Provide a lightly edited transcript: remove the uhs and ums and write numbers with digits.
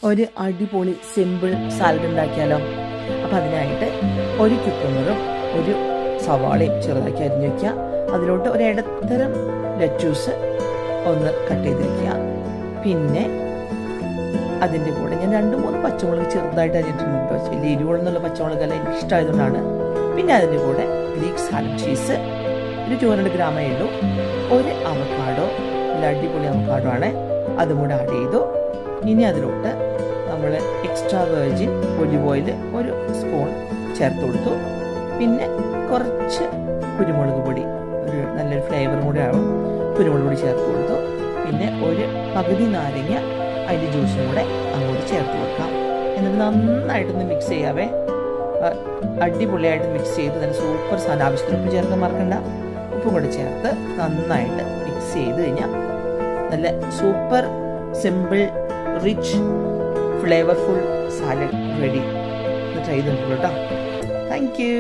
ഒരു അടിപൊളി simple salad ഉണ്ടാക്കിയാലോ? അപ്പം അതിനായിട്ട് ഒരു ക്യുക്കമ്പറും ഒരു സവാളയും ചെറുതാക്കി അരിഞ്ഞു വയ്ക്കുക. അതിലോട്ട് ഒരു ഇടത്തരം ലെറ്റ്യൂസ് ഒന്ന് കട്ട് ചെയ്ത് വയ്ക്കുക. പിന്നെ അതിൻ്റെ കൂടെ ഞാൻ 2-3 പച്ചമുളക് ചെറുതായിട്ട് അരിഞ്ഞിട്ടുണ്ട് കേട്ടോ. വലിയ എരിവുള്ള പച്ചമുളകെല്ലാം എനിക്ക് ഇഷ്ടമായതുകൊണ്ടാണ്. പിന്നെ അതിൻ്റെ കൂടെ ഗ്രീക്ക് സാലഡ് ചീസ് ഒരു 200 ഗ്രാമേ ഉള്ളൂ. ഒരു അവക്കാഡോ, നല്ല അടിപൊളി അവക്കാഡോ ആണ്, അതും കൂടെ ആഡ് ചെയ്തു. ഇനി അതിലോട്ട് നമ്മൾ എക്സ്ട്രാ വെർജിൻ ഒലിവ് ഓയിൽ ഒരു സ്പൂൺ ചേർത്ത് കൊടുത്തു. പിന്നെ കുറച്ച് കുരുമുളക് പൊടി, ഒരു നല്ലൊരു ഫ്ലേവറും കൂടി ആവും, കുരുമുളക് പൊടി ചേർത്ത് കൊടുത്തു. പിന്നെ ഒരു പകുതി നാരങ്ങ അതിൻ്റെ ജ്യൂസും കൂടെ അങ്ങോട്ട് ചേർത്ത് കൊടുക്കാം. എന്നിട്ട് നന്നായിട്ടൊന്ന് മിക്സ് ചെയ്യാവേ. അടിപൊളിയായിട്ട് മിക്സ് ചെയ്ത് നല്ല സൂപ്പർ സാധനം. ആവശ്യത്തിന് ഉപ്പ് ചേർക്കാൻ മറക്കണ്ട. ഉപ്പും കൂടെ ചേർത്ത് നന്നായിട്ട് മിക്സ് ചെയ്ത് കഴിഞ്ഞാൽ നല്ല super simple rich flavourful salad ready. Try ചെയ്തിട്ടുള്ളൂ കേട്ടോ. Thank you.